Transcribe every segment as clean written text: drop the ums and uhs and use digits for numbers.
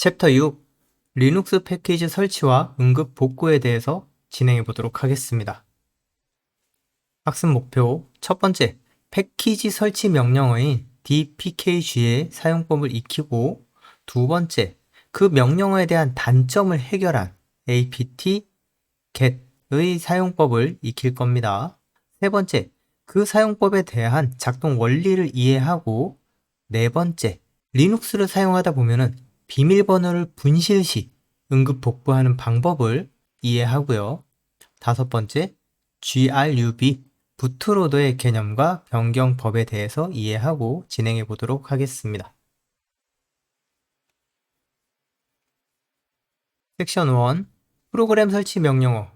챕터 6. 리눅스 패키지 설치와 응급 복구에 대해서 진행해 보도록 하겠습니다. 학습 목표 첫 번째, 패키지 설치 명령어인 dpkg의 사용법을 익히고, 두 번째, 그 명령어에 대한 단점을 해결한 apt get의 사용법을 익힐 겁니다. 세 번째, 그 사용법에 대한 작동 원리를 이해하고, 네 번째, 리눅스를 사용하다 보면은 비밀번호를 분실 시 응급 복구하는 방법을 이해하고요. 다섯 번째, grub, 부트로더의 개념과 변경법에 대해서 이해하고 진행해 보도록 하겠습니다. 섹션 1, 프로그램 설치 명령어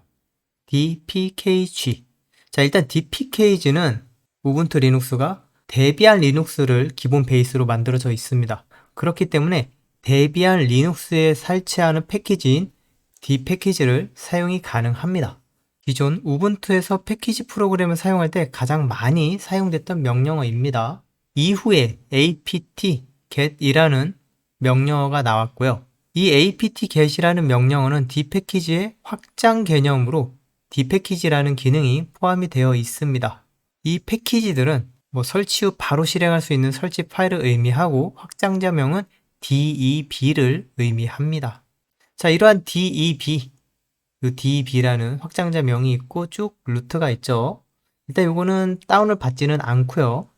dpkg. 자, 일단 dpkg는 우분투 리눅스가 데비안 리눅스를 기본 베이스로 만들어져 있습니다. 그렇기 때문에 데비안 리눅스에 설치하는 패키지인 dpackage를 사용이 가능합니다. 기존 우분투에서 패키지 프로그램을 사용할 때 가장 많이 사용됐던 명령어입니다. 이후에 apt get이라는 명령어가 나왔고요. 이 apt get이라는 명령어는 dpackage의 확장 개념으로 dpackage라는 기능이 포함이 되어 있습니다. 이 패키지들은 설치 후 바로 실행할 수 있는 설치 파일을 의미하고, 확장자명은 deb를 의미합니다. 자, 이러한 deb, 이 deb라는 확장자명이 있고 쭉 루트가 있죠. 일단 이거는 다운을 받지는 않고요.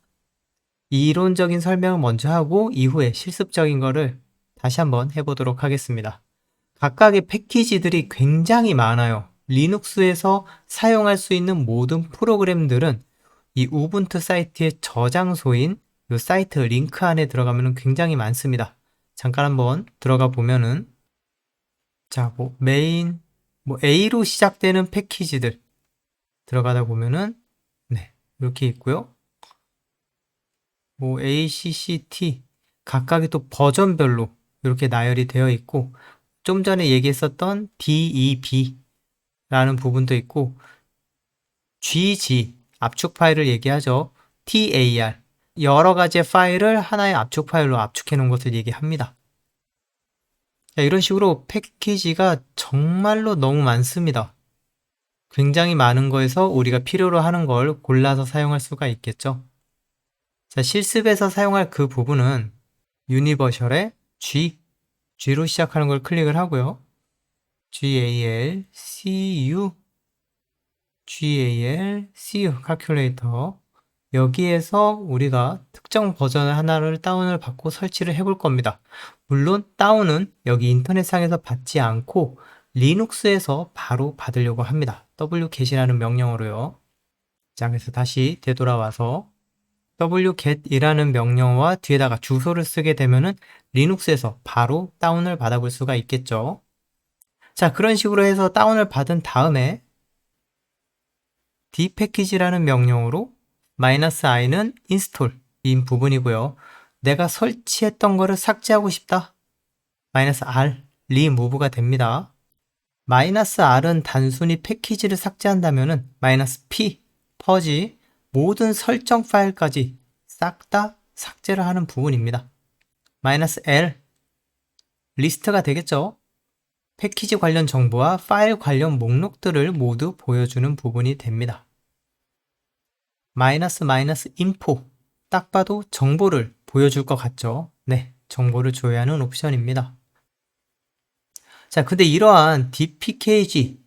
이론적인 설명을 먼저 하고 이후에 실습적인 거를 다시 한번 해보도록 하겠습니다. 각각의 패키지들이 굉장히 많아요. 리눅스에서 사용할 수 있는 모든 프로그램들은 이 우분투 사이트의 저장소인 이 사이트 링크 안에 들어가면 굉장히 많습니다. 잠깐 한번 들어가 보면은, 자, 메인, A로 시작되는 패키지들 들어가다 보면은, 네, 이렇게 있고요. ACCT, 각각의 또 버전별로 이렇게 나열이 되어 있고, 좀 전에 얘기했었던 DEB라는 부분도 있고, GG, 압축 파일을 얘기하죠. TAR, 여러 가지의 파일을 하나의 압축 파일로 압축해 놓은 것을 얘기합니다. 자, 이런 식으로 패키지가 정말로 너무 많습니다. 굉장히 많은 거에서 우리가 필요로 하는 걸 골라서 사용할 수가 있겠죠. 자, 실습에서 사용할 그 부분은 유니버셜의 G로 시작하는 걸 클릭을 하고요. GALCU calculator, 여기에서 우리가 특정 버전 하나를 다운을 받고 설치를 해볼 겁니다. 물론 다운은 여기 인터넷상에서 받지 않고 리눅스에서 바로 받으려고 합니다. wget이라는 명령어로요. 자, 그래서 다시 되돌아와서 wget이라는 명령어와 뒤에다가 주소를 쓰게 되면은 리눅스에서 바로 다운을 받아볼 수가 있겠죠. 자, 그런 식으로 해서 다운을 받은 다음에 dpackage라는 명령어로 -i는 인스톨인 부분이고요. 내가 설치했던 거를 삭제하고 싶다. -r, remove가 됩니다. -r은 단순히 패키지를 삭제한다면은 -p, 퍼지, 모든 설정 파일까지 싹 다 삭제를 하는 부분입니다. -l, 리스트가 되겠죠. 패키지 관련 정보와 파일 관련 목록들을 모두 보여주는 부분이 됩니다. -info, 딱 봐도 정보를 보여줄 것 같죠? 네, 정보를 줘야 하는 옵션입니다. 자, 근데 이러한 dpkg,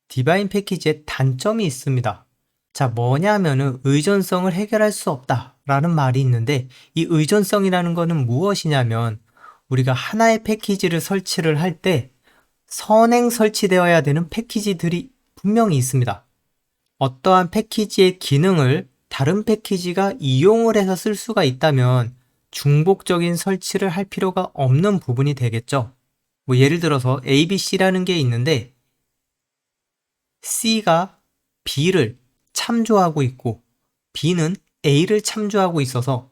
디바인 패키지의 단점이 있습니다. 자, 뭐냐면은 의존성을 해결할 수 없다라는 말이 있는데, 이 의존성이라는 거는 무엇이냐면, 우리가 하나의 패키지를 설치를 할 때 선행 설치되어야 되는 패키지들이 분명히 있습니다. 어떠한 패키지의 기능을 다른 패키지가 이용을 해서 쓸 수가 있다면 중복적인 설치를 할 필요가 없는 부분이 되겠죠. 예를 들어서 ABC라는 게 있는데 C가 B를 참조하고 있고 B는 A를 참조하고 있어서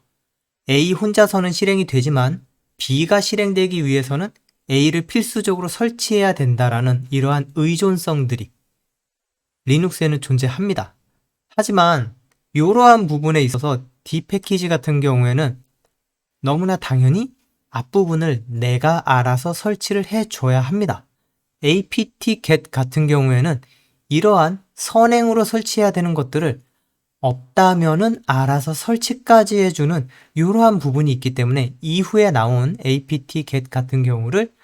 A 혼자서는 실행이 되지만 B가 실행되기 위해서는 A를 필수적으로 설치해야 된다라는 이러한 의존성들이 리눅스에는 존재합니다. 하지만 이러한 부분에 있어서 dpackage 같은 경우에는 너무나 당연히 앞부분을 내가 알아서 설치를 해줘야 합니다. apt-get 같은 경우에는 이러한 선행으로 설치해야 되는 것들을 없다면은 알아서 설치까지 해주는 이러한 부분이 있기 때문에 이후에 나온 apt-get 같은 경우를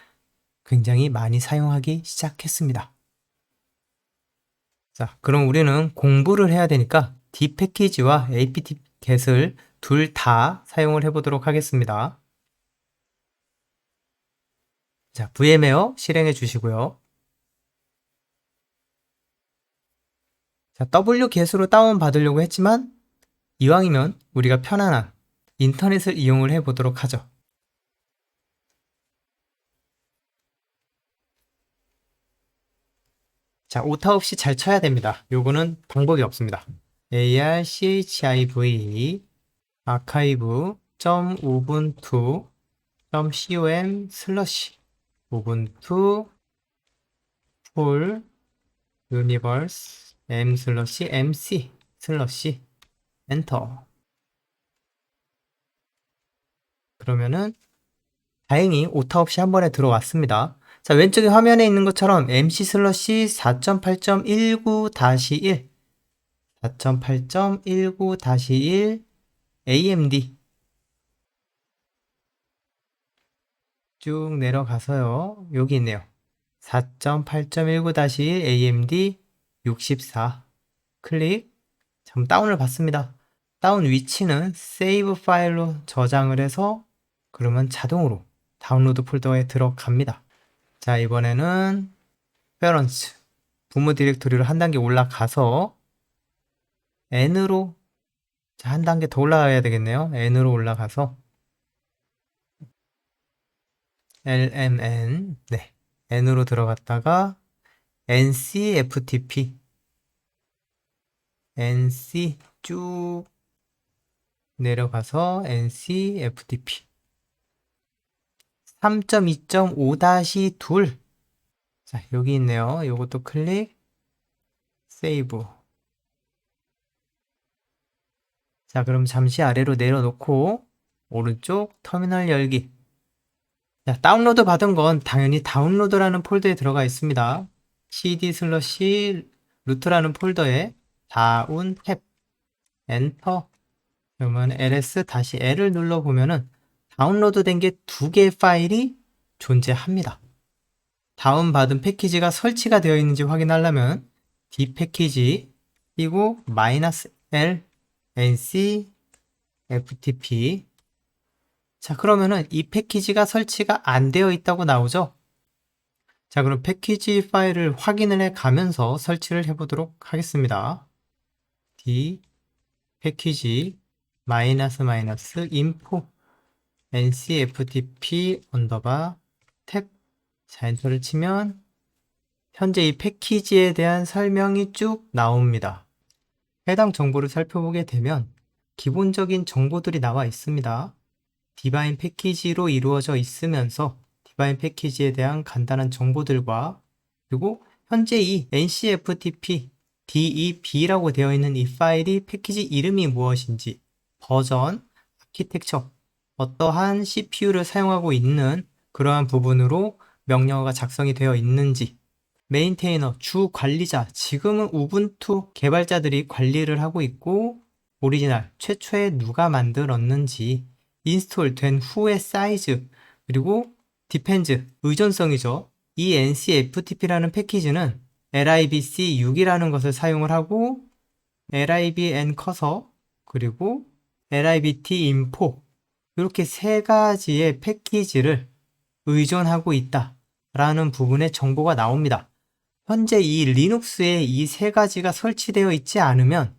굉장히 많이 사용하기 시작했습니다. 자, 그럼 우리는 공부를 해야 되니까 dpackage와 apt-get을 둘 다 사용을 해보도록 하겠습니다. 자, vmware 실행해 주시고요. 자, wget으로 다운받으려고 했지만 이왕이면 우리가 편안한 인터넷을 이용을 해보도록 하죠. 자, 오타 없이 잘 쳐야 됩니다. 요거는 방법이 없습니다. archive archive.ubuntu.com ubuntu full universe m/mc 엔터. 그러면은 다행히 오타 없이 한 번에 들어왔습니다. 자, 왼쪽에 화면에 있는 것처럼 mc/4.8.19-1 4.8.19-1 AMD 쭉 내려가서요. 여기 있네요. 4.8.19-1 AMD 64 클릭. 잠 다운을 받습니다. 다운 위치는 세이브 파일로 저장을 해서 그러면 자동으로 다운로드 폴더에 들어갑니다. 자, 이번에는 페런츠 부모 디렉토리로 한 단계 올라가서 N으로 한 단계 더 올라가야 되겠네요. N으로 올라가서 LMN 네, N으로 들어갔다가 NCFTP NC 쭉 내려가서 NCFTP 3.2.5-2 자, 여기 있네요. 요것도 클릭 세이브. 자, 그럼 잠시 아래로 내려놓고 오른쪽 터미널 열기. 자, 다운로드 받은 건 당연히 다운로드라는 폴더에 들어가 있습니다. cd/ 루트라는 폴더에 다운 탭 엔터. 그러면 ls-l을 눌러보면은 다운로드 된 게 두 개의 파일이 존재합니다. 다운받은 패키지가 설치가 되어 있는지 확인하려면 d패키지 그리고 -l nc ftp. 자, 그러면은 이 패키지가 설치가 안 되어 있다고 나오죠. 자, 그럼 패키지 파일을 확인을 해 가면서 설치를 해보도록 하겠습니다. d 패키지 -info ncftp 탭. 자, 엔터를 치면 현재 이 패키지에 대한 설명이 쭉 나옵니다. 해당 정보를 살펴보게 되면 기본적인 정보들이 나와 있습니다. 디바인 패키지로 이루어져 있으면서 디바인 패키지에 대한 간단한 정보들과 그리고 현재 이 ncftp deb라고 되어 있는 이 파일이 패키지 이름이 무엇인지, 버전, 아키텍처, 어떠한 CPU를 사용하고 있는 그러한 부분으로 명령어가 작성이 되어 있는지, 메인테이너, 주 관리자, 지금은 우분투 개발자들이 관리를 하고 있고 오리지널, 최초에 누가 만들었는지, 인스톨 된 후의 사이즈, 그리고 디펜즈, 의존성이죠. 이 NCFTP라는 패키지는 libc6이라는 것을 사용을 하고 libn 커서 그리고 libt info 이렇게 세 가지의 패키지를 의존하고 있다라는 부분의 정보가 나옵니다. 현재 이 리눅스에 이 세 가지가 설치되어 있지 않으면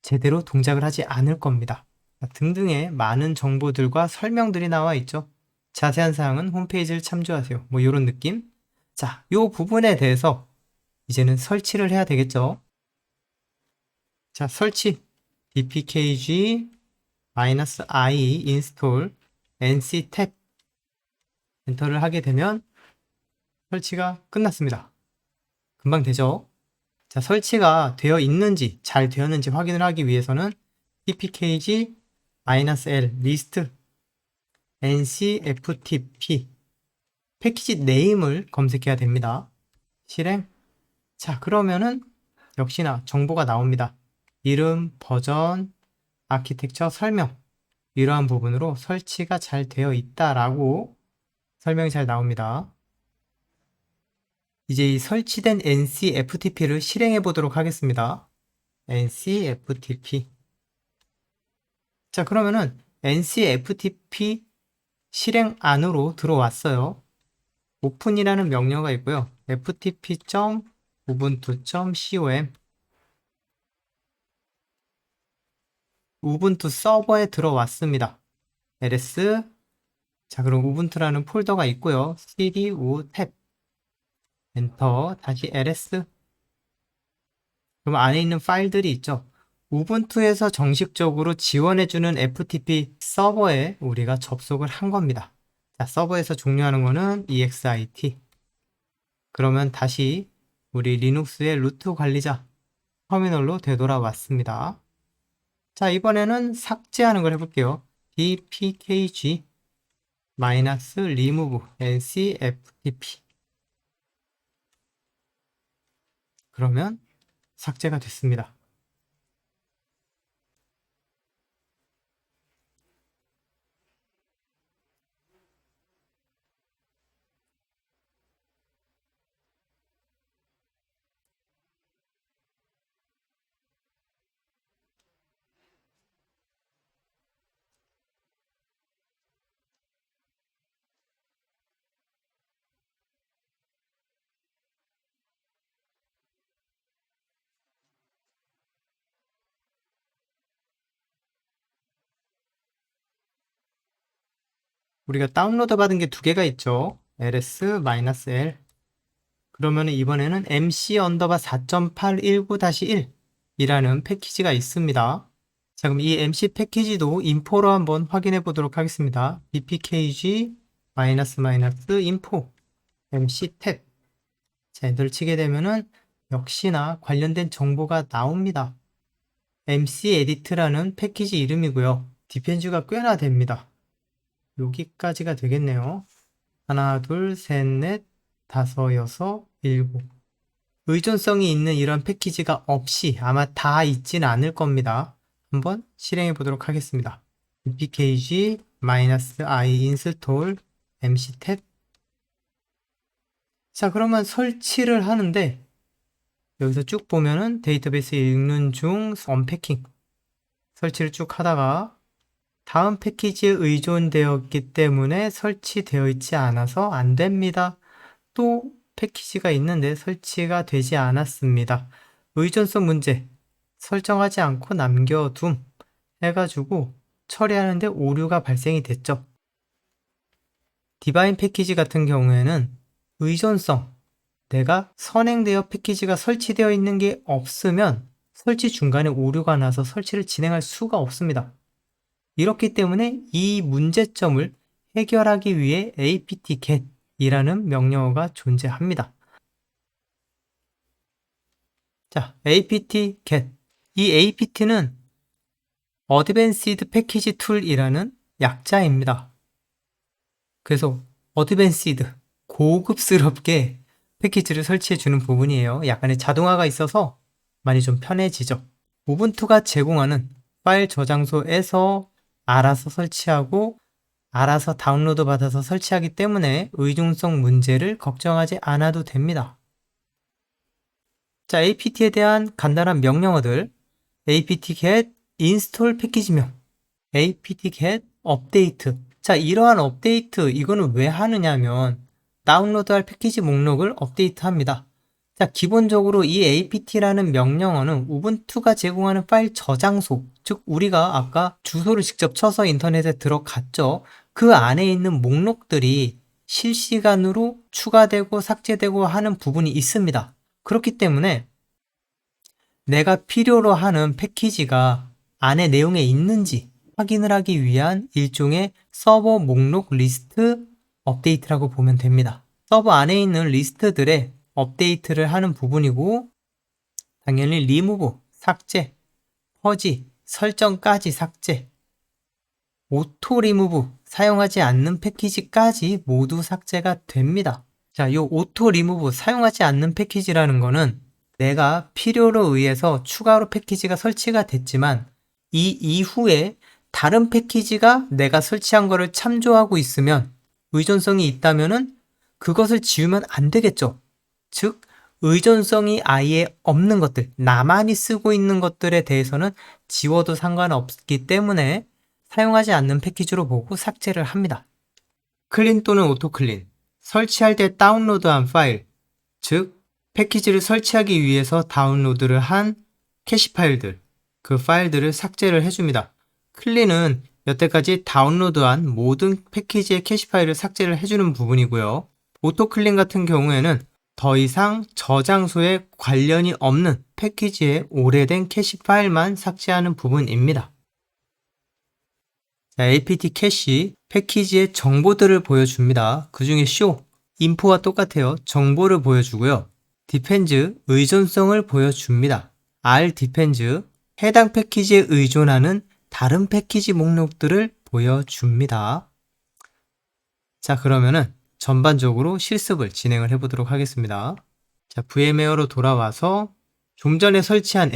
제대로 동작을 하지 않을 겁니다. 등등의 많은 정보들과 설명들이 나와 있죠. 자세한 사항은 홈페이지를 참조하세요. 뭐 이런 느낌? 자, 이 부분에 대해서 이제는 설치를 해야 되겠죠. 자, 설치 dpkg -i install nc 탭 엔터를 하게 되면 설치가 끝났습니다. 금방 되죠? 자, 설치가 되어 있는지 잘 되었는지 확인을 하기 위해서는 dpkg -l list ncftp 패키지 네임을 검색해야 됩니다. 실행. 자, 그러면은 역시나 정보가 나옵니다. 이름, 버전, 아키텍처, 설명. 이러한 부분으로 설치가 잘 되어 있다라고 설명이 잘 나옵니다. 이제 이 설치된 ncftp를 실행해 보도록 하겠습니다. ncftp. 자, 그러면은 ncftp 실행 안으로 들어왔어요. 오픈이라는 명령어가 있고요. ftp.ubuntu.com 우분투 서버에 들어왔습니다. ls. 자, 그럼 우분투라는 폴더가 있고요. cd u 탭 엔터. 다시 ls. 그럼 안에 있는 파일들이 있죠. 우분투에서 정식적으로 지원해주는 FTP 서버에 우리가 접속을 한 겁니다. 자, 서버에서 종료하는 거는 exit. 그러면 다시 우리 리눅스의 루트 관리자 터미널로 되돌아왔습니다. 자, 이번에는 삭제하는 걸 해볼게요. dpkg -remove ncftp. 그러면 삭제가 됐습니다. 우리가 다운로드 받은 게 두 개가 있죠. ls-l. 그러면 이번에는 mc_4.819-1 이라는 패키지가 있습니다. 자, 그럼 이 mc 패키지도 인포로 한번 확인해 보도록 하겠습니다. bpkg -info mc 탭. 자, 엔터를 치게 되면은 역시나 관련된 정보가 나옵니다. mc edit라는 패키지 이름이고요. 디펜즈가 꽤나 됩니다. 여기까지가 되겠네요. 하나, 둘, 셋, 넷, 다섯, 여섯, 일곱. 의존성이 있는 이런 패키지가 없이 아마 다 있지는 않을 겁니다. 한번 실행해 보도록 하겠습니다. bpkg -i install mc 탭. 자, 그러면 설치를 하는데 여기서 쭉 보면은 데이터베이스 읽는 중 언패킹 설치를 쭉 하다가 다음 패키지에 의존되었기 때문에 설치되어 있지 않아서 안 됩니다. 또 패키지가 있는데 설치가 되지 않았습니다. 의존성 문제 설정하지 않고 남겨둠 해가지고 처리하는데 오류가 발생이 됐죠. 디바인 패키지 같은 경우에는 의존성, 내가 선행되어 패키지가 설치되어 있는 게 없으면 설치 중간에 오류가 나서 설치를 진행할 수가 없습니다. 이렇기 때문에 이 문제점을 해결하기 위해 apt-get 이라는 명령어가 존재합니다. 자, apt-get. 이 apt는 Advanced Package Tool이라는 약자입니다. 그래서 Advanced, 고급스럽게 패키지를 설치해주는 부분이에요. 약간의 자동화가 있어서 많이 좀 편해지죠. 우분투가 제공하는 파일 저장소에서 알아서 설치하고 알아서 다운로드 받아서 설치하기 때문에 의존성 문제를 걱정하지 않아도 됩니다. 자, apt에 대한 간단한 명령어들. apt-get install 패키지명, apt-get update. 자, 이러한 업데이트 이거는 왜 하느냐면 다운로드할 패키지 목록을 업데이트합니다. 자, 기본적으로 이 apt라는 명령어는 우분투가 제공하는 파일 저장소, 즉 우리가 아까 주소를 직접 쳐서 인터넷에 들어갔죠. 그 안에 있는 목록들이 실시간으로 추가되고 삭제되고 하는 부분이 있습니다. 그렇기 때문에 내가 필요로 하는 패키지가 안에 내용에 있는지 확인을 하기 위한 일종의 서버 목록 리스트 업데이트라고 보면 됩니다. 서버 안에 있는 리스트들의 업데이트를 하는 부분이고 당연히 리무브, 삭제, 퍼지, 설정까지 삭제, 오토 리무브, 사용하지 않는 패키지까지 모두 삭제가 됩니다. 자, 이 오토 리무브 사용하지 않는 패키지라는 거는 내가 필요로 의해서 추가로 패키지가 설치가 됐지만 이 이후에 다른 패키지가 내가 설치한 거를 참조하고 있으면 의존성이 있다면은 그것을 지우면 안 되겠죠. 즉, 의존성이 아예 없는 것들, 나만이 쓰고 있는 것들에 대해서는 지워도 상관없기 때문에 사용하지 않는 패키지로 보고 삭제를 합니다. 클린 또는 오토 클린, 설치할 때 다운로드한 파일, 즉 패키지를 설치하기 위해서 다운로드를 한 캐시 파일들, 그 파일들을 삭제를 해줍니다. 클린은 여태까지 다운로드한 모든 패키지의 캐시 파일을 삭제를 해주는 부분이고요. 오토 클린 같은 경우에는 더 이상 저장소에 관련이 없는 패키지의 오래된 캐시 파일만 삭제하는 부분입니다. 자, apt 캐시, 패키지의 정보들을 보여줍니다. 그 중에 show, info와 똑같아요. 정보를 보여주고요. depends, 의존성을 보여줍니다. r depends, 해당 패키지에 의존하는 다른 패키지 목록들을 보여줍니다. 자, 그러면은 전반적으로 실습을 진행을 해보도록 하겠습니다. 자, VMware로 돌아와서 좀 전에 설치한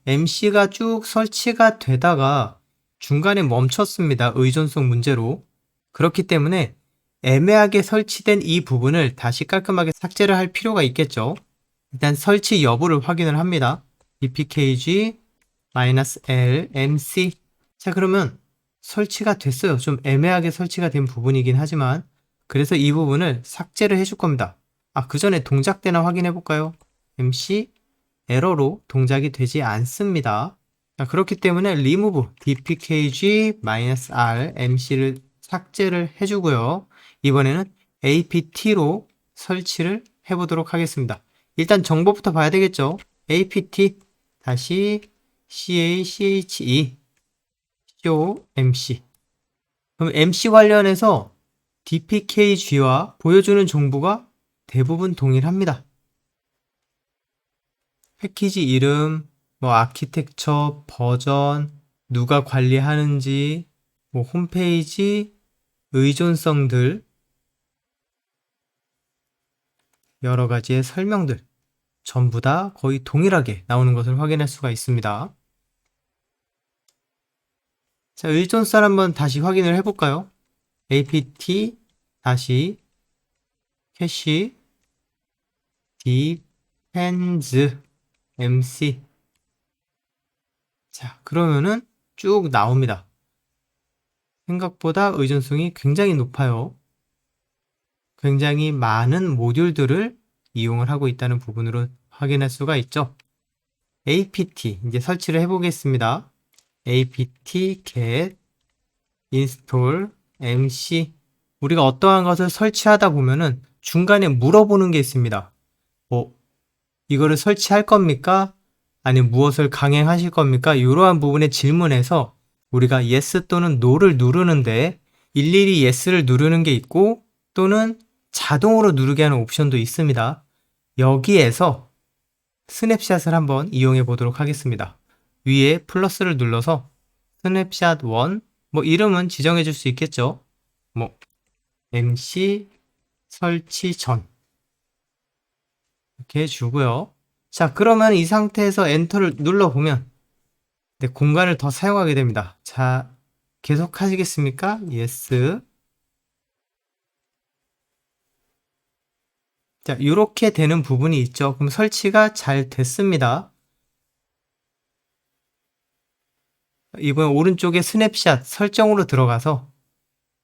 MC가 쭉 설치가 되다가 중간에 멈췄습니다. 의존성 문제로. 그렇기 때문에 애매하게 설치된 이 부분을 다시 깔끔하게 삭제를 할 필요가 있겠죠. 일단 설치 여부를 확인을 합니다. bpkg-l mc. 자, 그러면 설치가 됐어요. 좀 애매하게 설치가 된 부분이긴 하지만 그래서 이 부분을 삭제를 해줄 겁니다. 그 전에 동작되나 확인해 볼까요? mc 에러로 동작이 되지 않습니다. 자, 그렇기 때문에 remove dpkg-r mc를 삭제를 해주고요. 이번에는 apt로 설치를 해보도록 하겠습니다. 일단 정보부터 봐야 되겠죠. apt 다시 cache show mc. 그럼 mc 관련해서 dpkg와 보여주는 정보가 대부분 동일합니다. 패키지 이름, 아키텍처, 버전, 누가 관리하는지, 홈페이지, 의존성들, 여러 가지의 설명들 전부 다 거의 동일하게 나오는 것을 확인할 수가 있습니다. 자, 의존성 한번 다시 확인을 해볼까요? apt 다시 캐시 depends mc. 자, 그러면은 쭉 나옵니다. 생각보다 의존성이 굉장히 높아요. 굉장히 많은 모듈들을 이용을 하고 있다는 부분으로 확인할 수가 있죠. apt 이제 설치를 해보겠습니다. apt get install mc. 우리가 어떠한 것을 설치하다 보면은 중간에 물어보는 게 있습니다. 이거를 설치할 겁니까? 아니면 무엇을 강행하실 겁니까? 이러한 부분의 질문에서 우리가 yes 또는 no를 누르는데 일일이 yes를 누르는 게 있고 또는 자동으로 누르게 하는 옵션도 있습니다. 여기에서 스냅샷을 한번 이용해 보도록 하겠습니다. 위에 플러스를 눌러서 스냅샷 1, 이름은 지정해 줄 수 있겠죠. MC 설치 전 이렇게 해주고요. 자, 그러면 이 상태에서 엔터를 눌러보면 공간을 더 사용하게 됩니다. 자, 계속 하시겠습니까? Yes. 자, 이렇게 되는 부분이 있죠. 그럼 설치가 잘 됐습니다. 이번 오른쪽에 스냅샷 설정으로 들어가서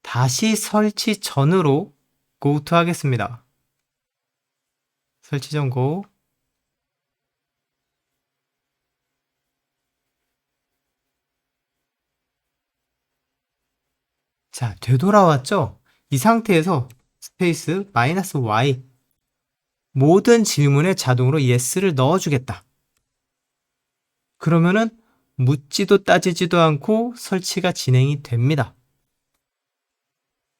다시 설치 전으로 go to 하겠습니다. 설치 전 go. 자, 되돌아왔죠? 이 상태에서 스페이스 -y 모든 질문에 자동으로 yes를 넣어주겠다. 그러면은 묻지도 따지지도 않고 설치가 진행이 됩니다.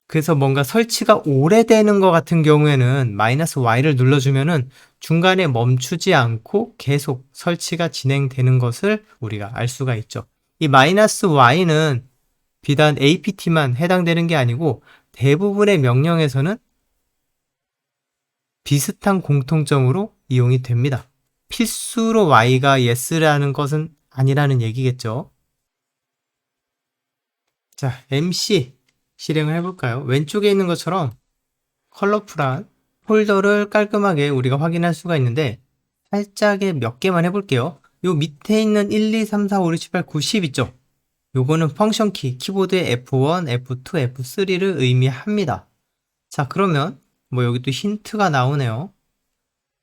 그래서 뭔가 설치가 오래되는 것 같은 경우에는 -y를 눌러주면은 중간에 멈추지 않고 계속 설치가 진행되는 것을 우리가 알 수가 있죠. 이 -y는 비단 apt만 해당되는 게 아니고 대부분의 명령에서는 비슷한 공통점으로 이용이 됩니다. 필수로 y가 yes라는 것은 아니라는 얘기겠죠. 자, MC 실행을 해볼까요? 왼쪽에 있는 것처럼 컬러풀한 폴더를 깔끔하게 우리가 확인할 수가 있는데 살짝의 몇 개만 해볼게요. 요 밑에 있는 1, 2, 3, 4, 5, 6, 7, 8, 9, 10 있죠? 요거는 펑션 키, 키보드의 F1, F2, F3를 의미합니다. 자, 그러면 뭐 여기 또 힌트가 나오네요.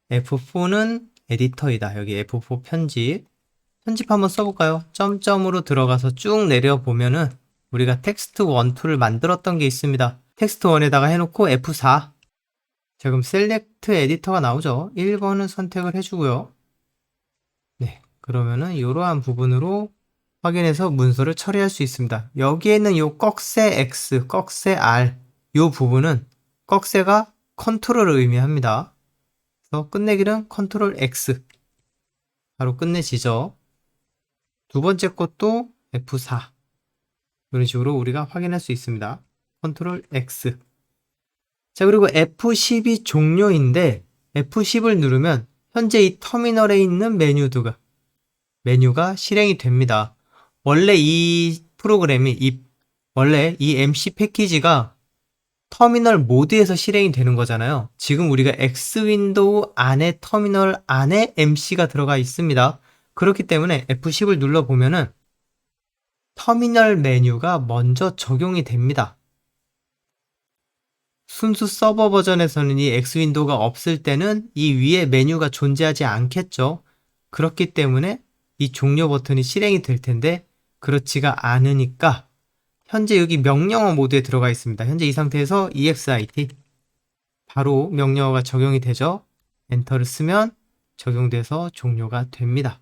F4는 에디터이다. 여기 F4 편집. 편집 한번 써볼까요? 점점으로 들어가서 쭉 내려보면은 우리가 텍스트 1, 2를 만들었던 게 있습니다. 텍스트 1에다가 해놓고 F4. 자, 그럼 셀렉트 에디터가 나오죠. 1번을 선택을 해주고요. 네, 그러면은 이러한 부분으로 확인해서 문서를 처리할 수 있습니다. 여기에 있는 이 꺽쇠 X, 꺽쇠 R 이 부분은 꺽쇠가 컨트롤을 의미합니다. 그래서 끝내기는 컨트롤 X 바로 끝내지죠. 두 번째 것도 F4 이런 식으로 우리가 확인할 수 있습니다. 컨트롤 X. 자, 그리고 F10이 종료인데 F10을 누르면 현재 이 터미널에 있는 메뉴가 실행이 됩니다. 원래 이 프로그램이 원래 이 MC 패키지가 터미널 모드에서 실행이 되는 거잖아요. 지금 우리가 X 윈도우 안에 터미널 안에 MC가 들어가 있습니다. 그렇기 때문에 F10을 눌러보면은 터미널 메뉴가 먼저 적용이 됩니다. 순수 서버 버전에서는 이 X 윈도우가 없을 때는 이 위에 메뉴가 존재하지 않겠죠. 그렇기 때문에 이 종료 버튼이 실행이 될 텐데 그렇지가 않으니까 현재 여기 명령어 모드에 들어가 있습니다. 현재 이 상태에서 EXIT 바로 명령어가 적용이 되죠. 엔터를 쓰면 적용돼서 종료가 됩니다.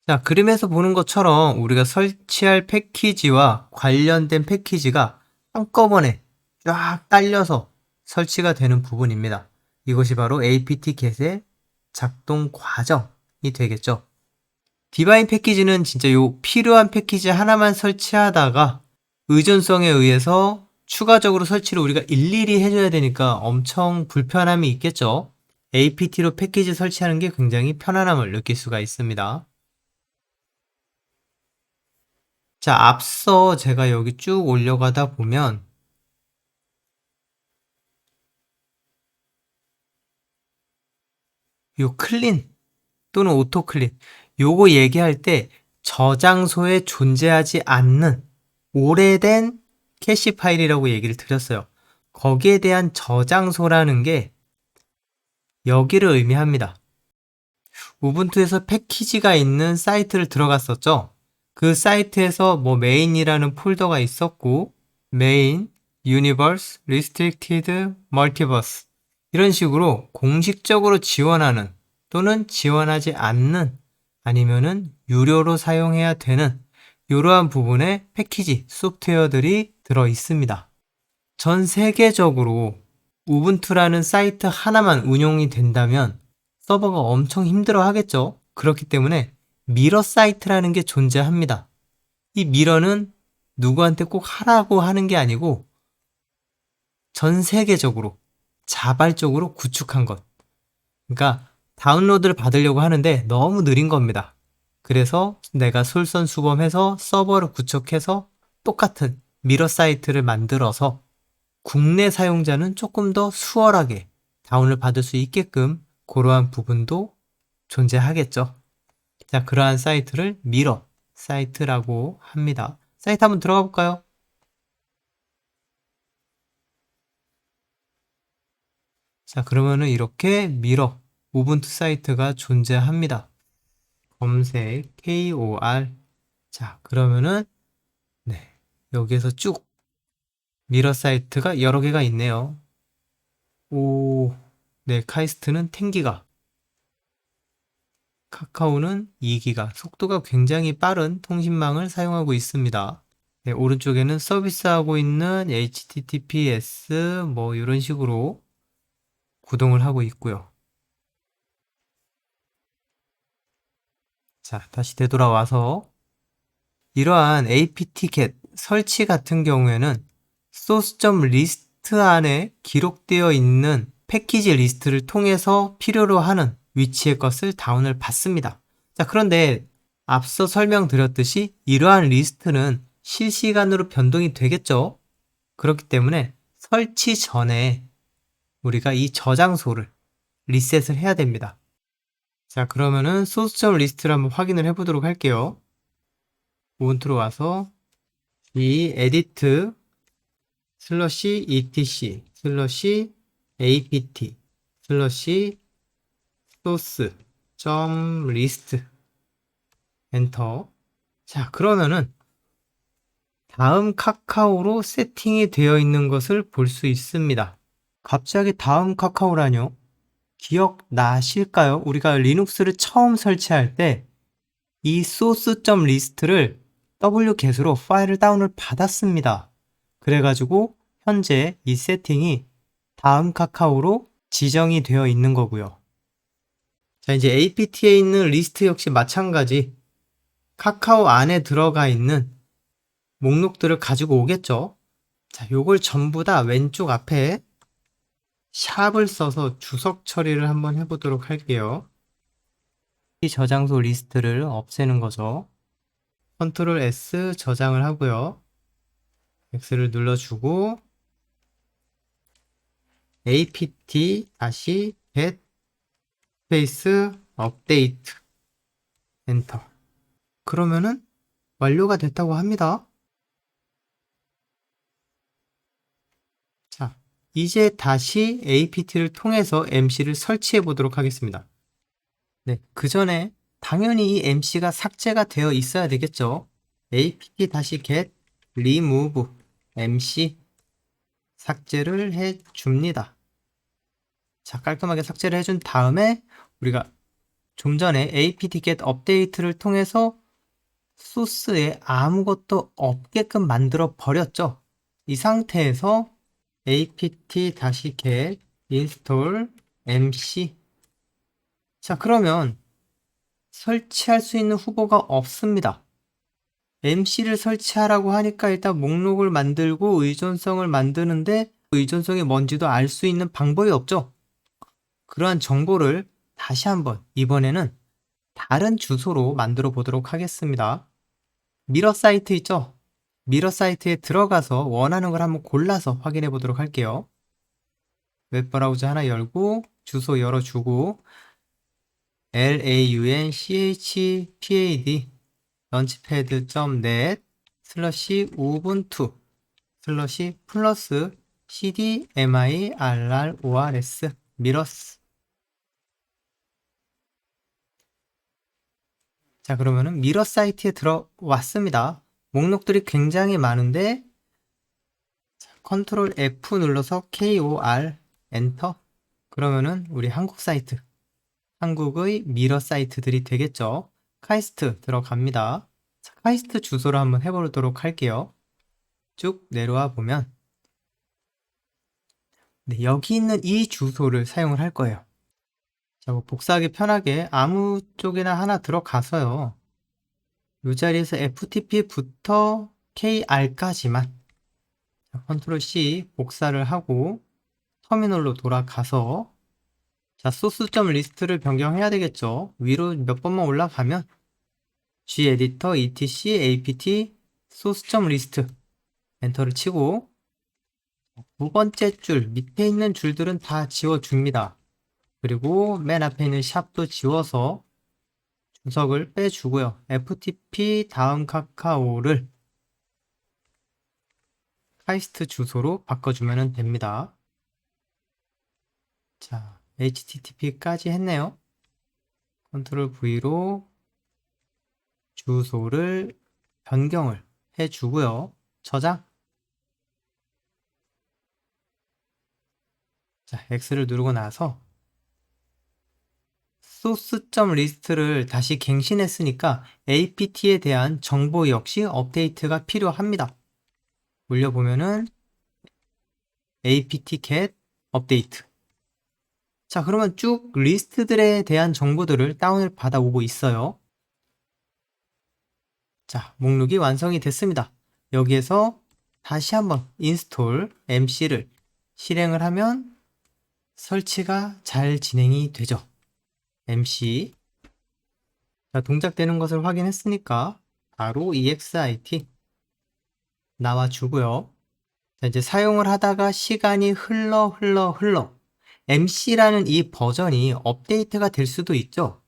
자, 그림에서 보는 것처럼 우리가 설치할 패키지와 관련된 패키지가 한꺼번에 쫙 딸려서 설치가 되는 부분입니다. 이것이 바로 apt-get의 작동 과정이 되겠죠. 디바인 패키지는 진짜 요 필요한 패키지 하나만 설치하다가 의존성에 의해서 추가적으로 설치를 우리가 일일이 해줘야 되니까 엄청 불편함이 있겠죠. apt로 패키지 설치하는 게 굉장히 편안함을 느낄 수가 있습니다. 자, 앞서 제가 여기 쭉 올려가다 보면 요 클린 또는 오토 클린 요거 얘기할 때 저장소에 존재하지 않는 오래된 캐시 파일이라고 얘기를 드렸어요. 거기에 대한 저장소라는 게 여기를 의미합니다. 우분투에서 패키지가 있는 사이트를 들어갔었죠. 그 사이트에서 뭐 메인이라는 폴더가 있었고 메인, 유니버스, 리스트릭티드, 멀티버스 이런 식으로 공식적으로 지원하는 또는 지원하지 않는 아니면은 유료로 사용해야 되는 이러한 부분에 패키지, 소프트웨어들이 들어 있습니다. 전 세계적으로 우분투라는 사이트 하나만 운용이 된다면 서버가 엄청 힘들어 하겠죠. 그렇기 때문에 미러 사이트라는 게 존재합니다. 이 미러는 누구한테 꼭 하라고 하는 게 아니고 전 세계적으로 자발적으로 구축한 것. 그러니까 다운로드를 받으려고 하는데 너무 느린 겁니다. 그래서 내가 솔선수범해서 서버를 구축해서 똑같은 미러 사이트를 만들어서 국내 사용자는 조금 더 수월하게 다운을 받을 수 있게끔 그러한 부분도 존재하겠죠. 자, 그러한 사이트를 미러 사이트라고 합니다. 사이트 한번 들어가 볼까요? 자, 그러면은 이렇게 미러 우분투 사이트가 존재합니다. 검색 KOR. 자, 그러면은 네, 여기에서 쭉 미러 사이트가 여러 개가 있네요. 오, 네, 카이스트는 10기가, 카카오는 2기가, 속도가 굉장히 빠른 통신망을 사용하고 있습니다. 네, 오른쪽에는 서비스하고 있는 HTTPS 뭐 이런 식으로 구동을 하고 있고요. 자, 다시 되돌아와서 이러한 apt-get 설치 같은 경우에는 source.list 안에 기록되어 있는 패키지 리스트를 통해서 필요로 하는 위치의 것을 다운을 받습니다. 자, 그런데 앞서 설명드렸듯이 이러한 리스트는 실시간으로 변동이 되겠죠? 그렇기 때문에 설치 전에 우리가 이 저장소를 리셋을 해야 됩니다. 자, 그러면은 source.list를 한번 확인을 해보도록 할게요. 우분투로 와서 이 edit /etc /apt source.list 엔터. 자, 그러면은 다음 카카오로 세팅이 되어 있는 것을 볼 수 있습니다. 갑자기 다음 카카오라뇨? 기억나실까요? 우리가 리눅스를 처음 설치할 때 이 source.list를 wget으로 파일을 다운을 받았습니다. 그래가지고 현재 이 세팅이 다음 카카오로 지정이 되어 있는 거고요. 자, 이제 apt에 있는 리스트 역시 마찬가지 카카오 안에 들어가 있는 목록들을 가지고 오겠죠. 자, 요걸 전부 다 왼쪽 앞에 샵을 써서 주석 처리를 한번 해보도록 할게요. 이 저장소 리스트를 없애는 거죠. 컨트롤 S 저장을 하고요. X를 눌러주고 apt-get 스페이스 업데이트 엔터. 그러면은 완료가 됐다고 합니다. 자, 이제 다시 apt를 통해서 MC를 설치해 보도록 하겠습니다. 네, 그 전에 당연히 이 MC가 삭제가 되어 있어야 되겠죠. apt-get remove MC 삭제를 해 줍니다. 자, 깔끔하게 삭제를 해준 다음에 우리가 좀 전에 apt-get 업데이트를 통해서 소스에 아무것도 없게끔 만들어 버렸죠. 이 상태에서 apt-get install mc. 자, 그러면 설치할 수 있는 후보가 없습니다. MC를 설치하라고 하니까 일단 목록을 만들고 의존성을 만드는데 의존성이 뭔지도 알 수 있는 방법이 없죠. 그러한 정보를 다시 한번 이번에는 다른 주소로 만들어 보도록 하겠습니다. 미러 사이트 있죠? 미러 사이트에 들어가서 원하는 걸 한번 골라서 확인해 보도록 할게요. 웹브라우저 하나 열고 주소 열어주고 launchpad launchpad.net /ubuntu /plus cdmirrors 미러스. 자, 그러면은 미러 사이트에 들어왔습니다. 목록들이 굉장히 많은데 컨트롤 F 눌러서 KOR 엔터. 그러면은 우리 한국 사이트, 한국의 미러 사이트들이 되겠죠. 카이스트 들어갑니다. 자, 카이스트 주소를 한번 해보도록 할게요. 쭉 내려와 보면 네, 여기 있는 이 주소를 사용을 할 거예요. 자, 뭐 복사하기 편하게 아무 쪽이나 하나 들어가서요. 이 자리에서 FTP부터 KR까지만 컨트롤 C 복사를 하고 터미널로 돌아가서 자, 소스.리스트를 변경해야 되겠죠. 위로 몇 번만 올라가면 gedit etc apt source.list 엔터를 치고 두 번째 줄 밑에 있는 줄들은 다 지워줍니다. 그리고 맨 앞에 있는 샵도 지워서 주석을 빼주고요. ftp 다음 카카오를 카이스트 주소로 바꿔주면 됩니다. 자, http까지 했네요. 컨트롤 V로 주소를 변경을 해주고요. 저장. 자, X를 누르고 나서 source.list를 다시 갱신했으니까 apt에 대한 정보 역시 업데이트가 필요합니다. 올려보면은 apt-get 업데이트. 자, 그러면 쭉 리스트들에 대한 정보들을 다운을 받아오고 있어요. 자, 목록이 완성이 됐습니다. 여기에서 다시 한번 인스톨 MC를 실행을 하면 설치가 잘 진행이 되죠. MC. 자, 동작되는 것을 확인했으니까 바로 EXIT 나와주고요. 자, 이제 사용을 하다가 시간이 흘러 MC라는 이 버전이 업데이트가 될 수도 있죠.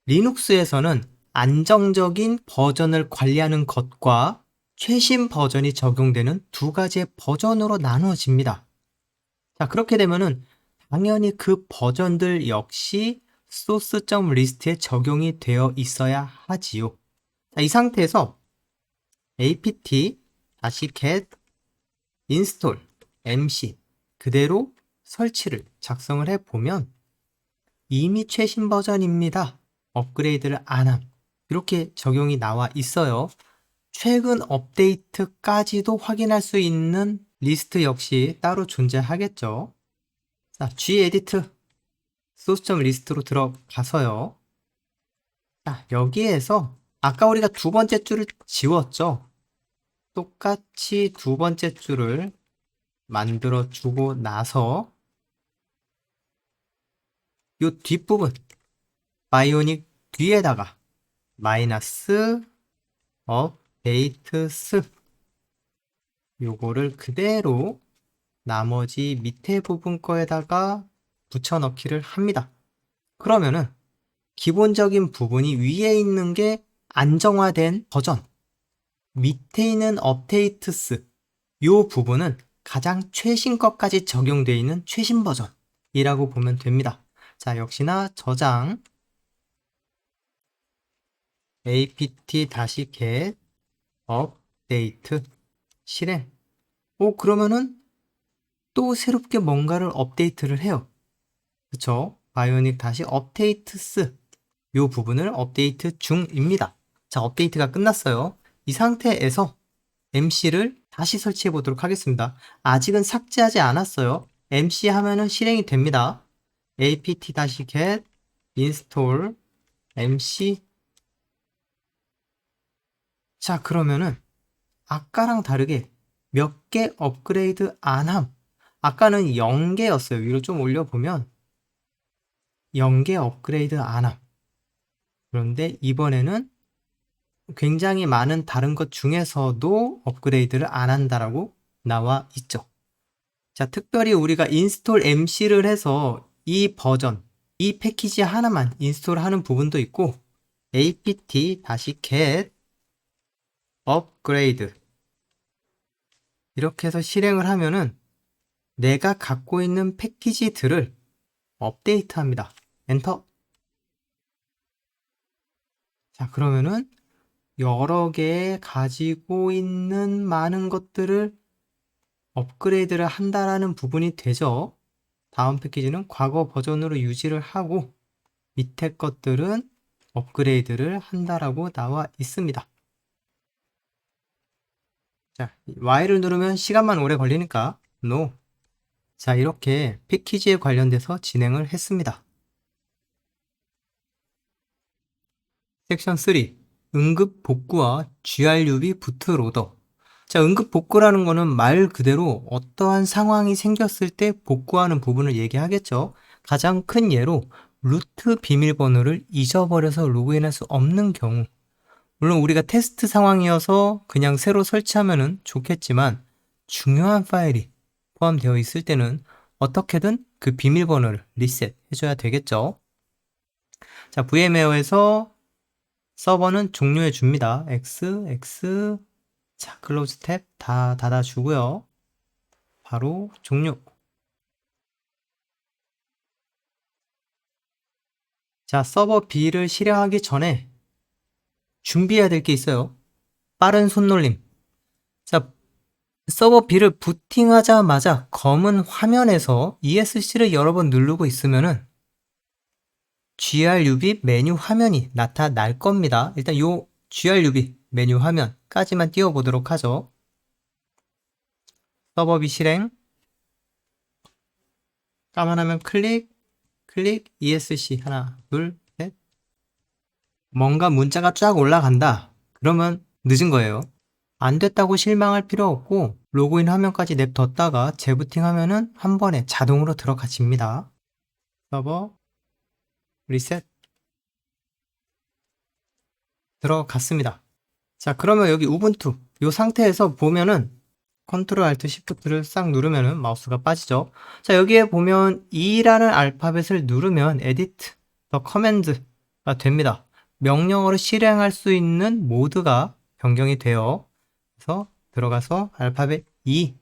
리눅스에서는 안정적인 버전을 관리하는 것과 최신 버전이 적용되는 두 가지의 버전으로 나누어집니다. 자, 그렇게 되면은 당연히 그 버전들 역시 source.list에 적용이 되어 있어야 하지요. 자, 이 상태에서 apt-get install mc 그대로 설치를 작성을 해보면 이미 최신 버전입니다. 업그레이드를 안 함. 이렇게 적용이 나와 있어요. 최근 업데이트까지도 확인할 수 있는 리스트 역시 따로 존재하겠죠. 자, gedit source.list로 들어가서요. 자, 여기에서 아까 우리가 두 번째 줄을 지웠죠. 똑같이 두 번째 줄을 만들어 주고 나서 이 뒷부분 바이오닉 뒤에다가 마이너스 업데이트스 요거를 그대로 나머지 밑에 부분 거에다가 붙여넣기를 합니다. 그러면은 기본적인 부분이 위에 있는 게 안정화된 버전, 밑에 있는 업데이트스 요 부분은 가장 최신 것까지 적용되어 있는 최신 버전이라고 보면 됩니다. 자, 역시나 저장 apt-get 업데이트 실행. 그러면은 또 새롭게 뭔가를 업데이트를 해요. 그쵸? 바이오닉 다시 업데이트스 요 부분을 업데이트 중입니다. 자, 업데이트가 끝났어요. 이 상태에서 MC를 다시 설치해 보도록 하겠습니다. 아직은 삭제하지 않았어요. MC 하면은 실행이 됩니다. apt-get install MC. 자, 그러면은 아까랑 다르게 몇 개 업그레이드 안 함. 아까는 0개였어요. 위로 좀 올려보면 0개 업그레이드 안 함. 그런데 이번에는 굉장히 많은 다른 것 중에서도 업그레이드를 안 한다라고 나와 있죠. 자, 특별히 우리가 인스톨 MC를 해서 이 버전, 이 패키지 하나만 인스톨하는 부분도 있고 apt-get upgrade 이렇게 해서 실행을 하면은 내가 갖고 있는 패키지들을 업데이트합니다. 엔터. 자, 그러면은 여러 개 가지고 있는 많은 것들을 업그레이드를 한다라는 부분이 되죠. 다음 패키지는 과거 버전으로 유지를 하고 밑에 것들은 업그레이드를 한다라고 나와 있습니다. 자, Y를 누르면 시간만 오래 걸리니까 No. 자, 이렇게 패키지에 관련돼서 진행을 했습니다. 섹션 3. 응급 복구와 GRUB 부트로더. 자, 응급 복구라는 거는 말 그대로 어떠한 상황이 생겼을 때 복구하는 부분을 얘기하겠죠. 가장 큰 예로 루트 비밀번호를 잊어버려서 로그인할 수 없는 경우. 물론 우리가 테스트 상황이어서 그냥 새로 설치하면 좋겠지만 중요한 파일이 포함되어 있을 때는 어떻게든 그 비밀번호를 리셋 해줘야 되겠죠. 자, VMware에서 서버는 종료해 줍니다. X. 자, 클로즈 탭 다 닫아주고요. 바로 종료. 자, 서버 B를 실행하기 전에 준비해야 될 게 있어요. 빠른 손놀림. 자, 서버 B를 부팅하자마자 검은 화면에서 ESC를 여러 번 누르고 있으면은 GRUB 메뉴 화면이 나타날 겁니다. 일단 요 GRUB 메뉴 화면까지만 띄워보도록 하죠. 서버 B 실행. 까만 화면 클릭, ESC 하나, 둘, 셋. 뭔가 문자가 쫙 올라간다. 그러면 늦은 거예요. 안 됐다고 실망할 필요 없고 로그인 화면까지 냅뒀다가 재부팅 하면은 한 번에 자동으로 들어가집니다. 서버 리셋 들어갔습니다. 자, 그러면 여기 우분투 이 상태에서 보면은 컨트롤 알트 시프트를 싹 누르면은 마우스가 빠지죠. 자, 여기에 보면 E라는 알파벳을 누르면 edit the command가 됩니다. 명령어를 실행할 수 있는 모드가 변경이 돼요. 그래서 들어가서 알파벳 E.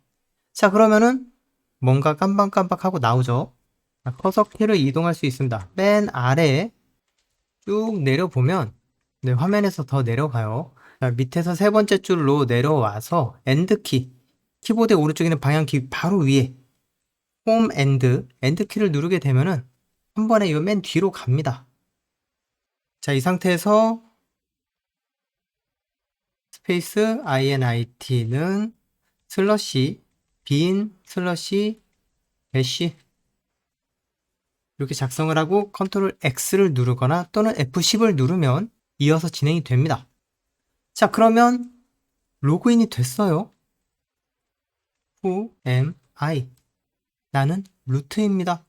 자, 그러면은 뭔가 깜빡깜빡하고 나오죠. 자, 커서 키를 이동할 수 있습니다. 맨 아래에 쭉 내려보면 네, 화면에서 더 내려가요. 자, 밑에서 세 번째 줄로 내려와서 엔드키, 키보드의 오른쪽에 있는 방향키 바로 위에 홈 엔드키를 누르게 되면은 한 번에 이 맨 뒤로 갑니다. 자, 이 상태에서 스페이스 init는 슬러시 빈 슬러시 배시 이렇게 작성을 하고 컨트롤 X를 누르거나 또는 F10을 누르면 이어서 진행이 됩니다. 자, 그러면 로그인이 됐어요. Who am I? 나는 루트입니다.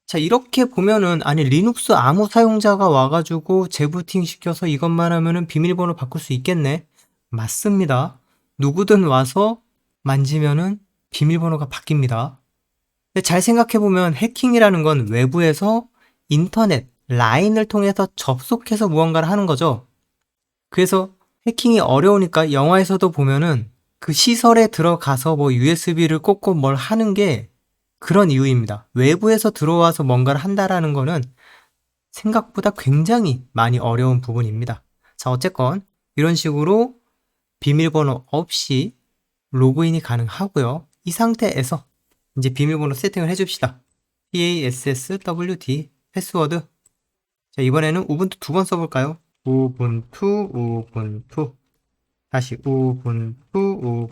자, 이렇게 보면은 아니 리눅스 아무 사용자가 와가지고 재부팅 시켜서 이것만 하면은 비밀번호 바꿀 수 있겠네. 맞습니다. 누구든 와서 만지면은 비밀번호가 바뀝니다. 근데 잘 생각해보면 해킹이라는 건 외부에서 인터넷, 라인을 통해서 접속해서 무언가를 하는 거죠. 그래서 해킹이 어려우니까 영화에서도 보면은 그 시설에 들어가서 뭐 USB를 꽂고 뭘 하는 게 그런 이유입니다. 외부에서 들어와서 뭔가를 한다라는 거는 생각보다 굉장히 많이 어려운 부분입니다. 자, 어쨌건 이런 식으로 비밀번호 없이 로그인이 가능하고요. 이 상태에서 이제 비밀번호 세팅을 해줍시다. passwd 패스워드. 자, 이번에는 우분투 두 번 써볼까요? 우분투 다시 우분투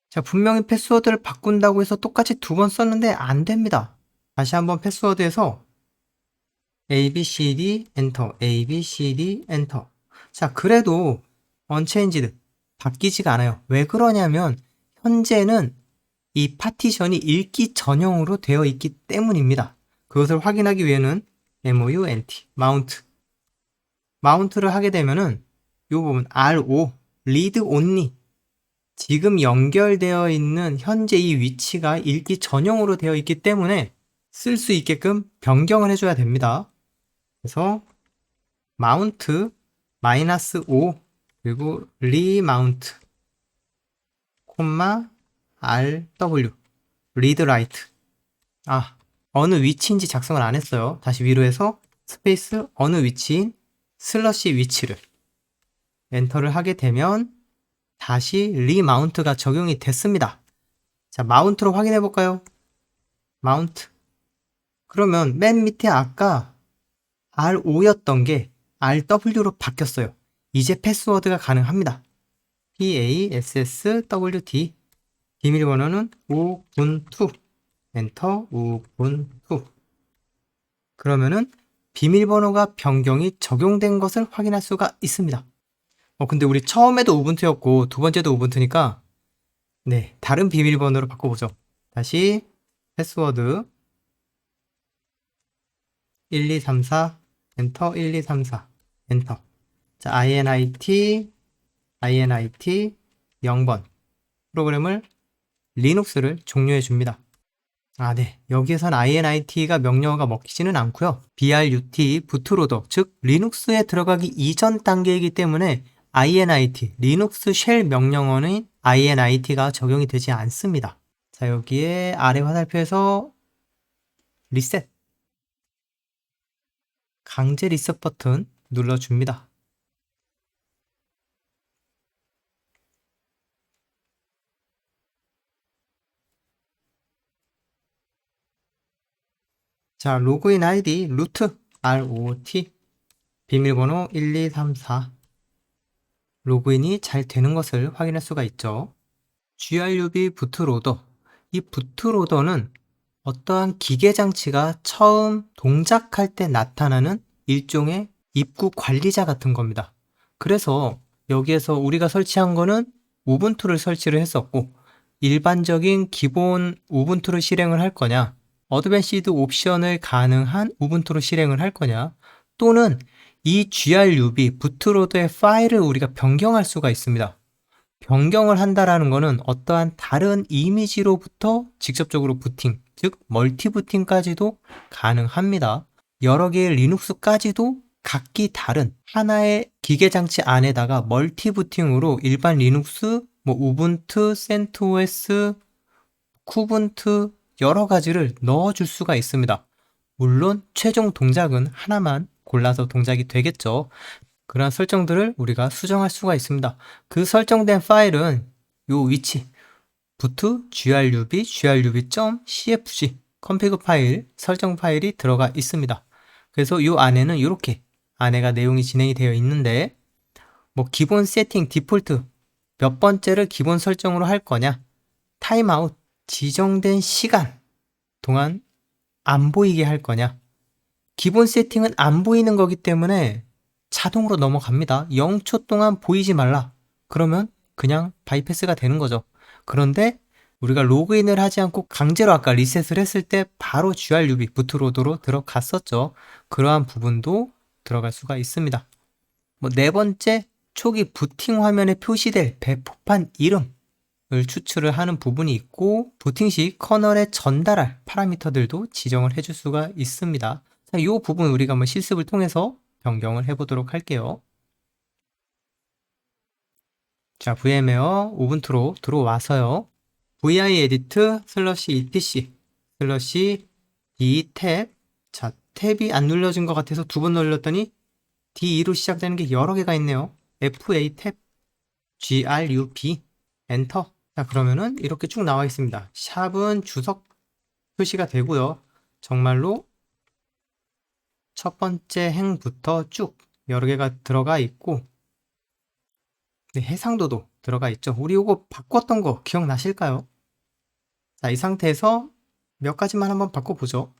자, 분명히 패스워드를 바꾼다고 해서 똑같이 두 번 썼는데 안 됩니다. 다시 한번 패스워드에서 ABCD 엔터 ABCD 엔터. 자, 그래도 unchanged 바뀌지가 않아요. 왜 그러냐면 현재는 이 파티션이 읽기 전용으로 되어 있기 때문입니다. 그것을 확인하기 위해는 mount 마운트를 하게 되면은 이 부분 RO read only 지금 연결되어 있는 현재 이 위치가 읽기 전용으로 되어 있기 때문에 쓸 수 있게끔 변경을 해줘야 됩니다. 그래서 마운트 -5 그리고 리마운트 콤마 RW read write 어느 위치인지 작성을 안 했어요. 다시 위로 해서 스페이스 어느 위치인 슬러시 위치를 엔터를 하게 되면 다시 리마운트가 적용이 됐습니다. 자, 마운트로 확인해 볼까요? 마운트. 그러면 맨 밑에 아까 R5였던 게 RW로 바뀌었어요. 이제 패스워드가 가능합니다. passwd 비밀번호는 우분투 엔터 우분투 그러면은 비밀번호가 변경이 적용된 것을 확인할 수가 있습니다. 근데 우리 처음에도 우분투였고 두 번째도 우분투니까 네, 다른 비밀번호로 바꿔보죠. 다시 패스워드 1234 엔터 1234 엔터. 자, init 0번 프로그램을 리눅스를 종료해 줍니다. 네. 여기에선 init가 명령어가 먹히지는 않고요. brut 부트로더, 즉 리눅스에 들어가기 이전 단계이기 때문에 init, 리눅스 쉘 명령어는 init가 적용이 되지 않습니다. 자, 여기에 아래 화살표에서 리셋, 강제 리셋 버튼 눌러줍니다. 자, 로그인 아이디 루트 ROT 비밀번호 1234 로그인이 잘 되는 것을 확인할 수가 있죠. GRUB 부트로더 이 부트로더는 어떠한 기계 장치가 처음 동작할 때 나타나는 일종의 입구 관리자 같은 겁니다. 그래서 여기에서 우리가 설치한 거는 우분투를 설치를 했었고, 일반적인 기본 우분투를 실행을 할 거냐, 어드밴시드 옵션을 가능한 우분투로 실행을 할 거냐, 또는 이 grub 부트로드의 파일을 우리가 변경할 수가 있습니다. 변경을 한다라는 거는 어떠한 다른 이미지로부터 직접적으로 부팅, 즉 멀티 부팅까지도 가능합니다. 여러 개의 리눅스까지도 각기 다른 하나의 기계장치 안에다가 멀티 부팅으로 일반 리눅스, 우분투, 센트오스, 쿠분투 여러 가지를 넣어줄 수가 있습니다. 물론 최종 동작은 하나만 골라서 동작이 되겠죠. 그런 설정들을 우리가 수정할 수가 있습니다. 그 설정된 파일은 요 위치 부트 grub.cfg config 파일 설정 파일이 들어가 있습니다. 그래서 요 안에는 이렇게 안에가 내용이 진행이 되어 있는데, 기본 세팅 디폴트 몇 번째를 기본 설정으로 할 거냐, 타임아웃 지정된 시간 동안 안 보이게 할 거냐. 기본 세팅은 안 보이는 거기 때문에 자동으로 넘어갑니다. 0초 동안 보이지 말라. 그러면 그냥 바이패스가 되는 거죠. 그런데 우리가 로그인을 하지 않고 강제로 아까 리셋을 했을 때 바로 grub 부트로드로 들어갔었죠. 그러한 부분도 들어갈 수가 있습니다. 네 번째, 초기 부팅 화면에 표시될 배포판 이름을 추출을 하는 부분이 있고, 부팅 시 커널에 전달할 파라미터들도 지정을 해줄 수가 있습니다. 자, 이 부분 우리가 한번 실습을 통해서 변경을 해보도록 할게요. 자, vmware 우분투로 들어와서요. vi edit /etc /d 탭. 자, 탭이 안 눌러진 것 같아서 두 번 눌렀더니 D2로 시작되는 게 여러 개가 있네요. FA 탭 grub 엔터. 자, 그러면은 이렇게 쭉 나와 있습니다. 샵은 주석 표시가 되고요. 정말로 첫 번째 행부터 쭉 여러 개가 들어가 있고, 네, 해상도도 들어가 있죠. 우리 이거 바꿨던 거 기억나실까요? 자, 이 상태에서 몇 가지만 한번 바꿔보죠.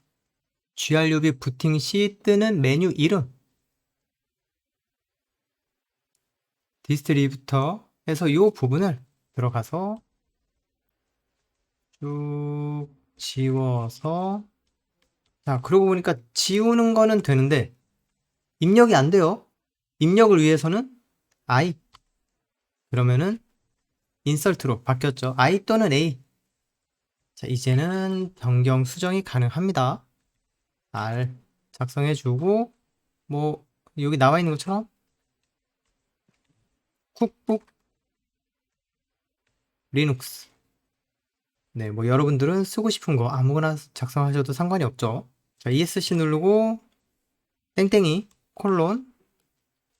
grub 부팅 시 뜨는 메뉴 이름, 디스트리뷰터 해서 이 부분을 들어가서 쭉 지워서, 자, 그러고 보니까 지우는 거는 되는데 입력이 안 돼요. 입력을 위해서는 I, 그러면은 인설트로 바뀌었죠. I 또는 A. 자, 이제는 변경 수정이 가능합니다. R 작성해주고, 여기 나와 있는 것처럼 쿡북 리눅스. 네, 여러분들은 쓰고 싶은 거 아무거나 작성하셔도 상관이 없죠. 자, ESC 누르고 땡땡이 콜론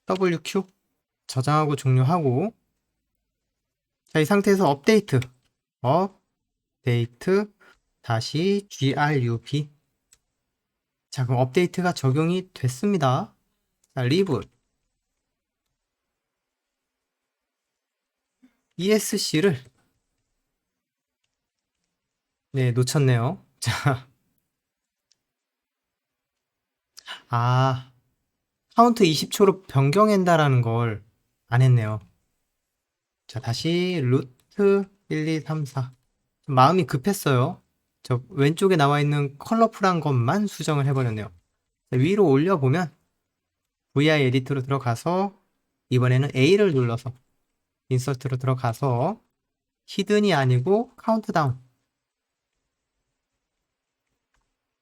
WQ 저장하고 종료하고, 자, 이 상태에서 업데이트 다시 grub. 자, 그럼 업데이트가 적용이 됐습니다. 자, 리붓 ESC를 네, 놓쳤네요. 자, 카운트 20초로 변경한다라는 걸 안 했네요. 자, 다시 루트 1, 2, 3, 4. 마음이 급했어요. 저 왼쪽에 나와 있는 컬러풀한 것만 수정을 해버렸네요. 자, 위로 올려보면 vi 에디터로 들어가서 이번에는 A를 눌러서 인서트로 들어가서 히든이 아니고 카운트다운,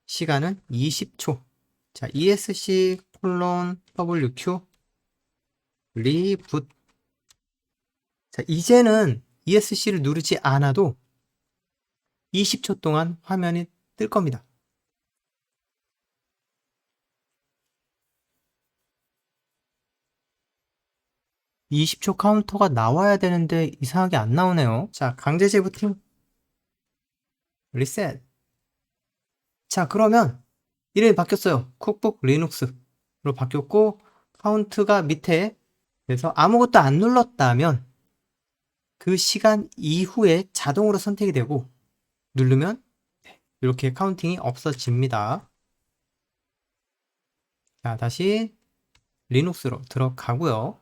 시간은 20초. 자, ESC 콜론 WQ 리붓. 자, 이제는 ESC를 누르지 않아도 20초 동안 화면이 뜰 겁니다. (20초) 카운터가 나와야 되는데 이상하게 안 나오네요. 자, 강제 재부팅 리셋. 자, 그러면 이름이 바뀌었어요. 쿡북 리눅스로 바뀌었고, 카운트가 밑에, 그래서 아무것도 안 눌렀다면 그 시간 이후에 자동으로 선택이 되고, 누르면 이렇게 카운팅이 없어집니다. 자, 다시 리눅스로 들어가고요.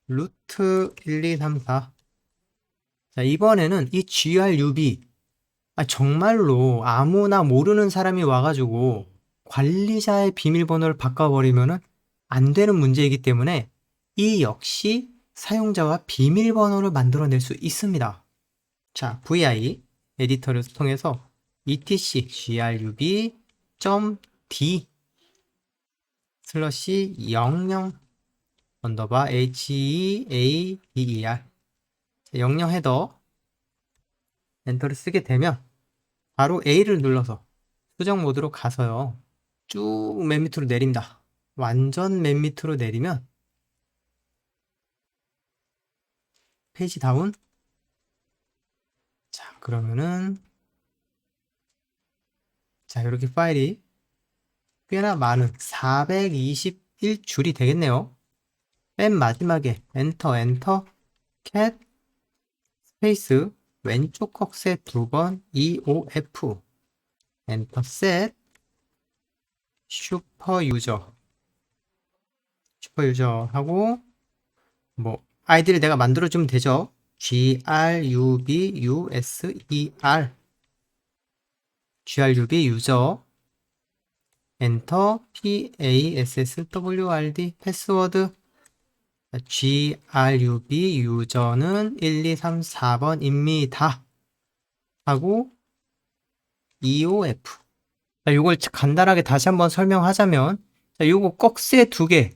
루트 1234. 자, 이번에는 이 grub, 정말로 아무나 모르는 사람이 와가지고 관리자의 비밀번호를 바꿔버리면은 안 되는 문제이기 때문에 이 역시 사용자와 비밀번호를 만들어낼 수 있습니다. 자, vi 에디터를 통해서 etc grub.d 슬러시 00 언더바 header 00 헤더 엔터를 쓰게 되면 바로 A를 눌러서 수정 모드로 가서요. 쭉 맨 밑으로 내립니다. 완전 맨 밑으로 내리면 페이지 다운. 자, 그러면은 자, 이렇게 파일이 꽤나 많은 421줄이 되겠네요. 맨 마지막에 엔터 캣 스페이스 왼쪽 꺽쇠 2번 EOF 엔터 셋 슈퍼유저 하고 뭐 아이디를 내가 만들어주면 되죠. grub 유저 엔터 password 패스워드 grub 유저는 1234번입니다 하고 EOF. 자, 요걸 간단하게 다시 한번 설명하자면, 자, 요거 꺽쇠 2개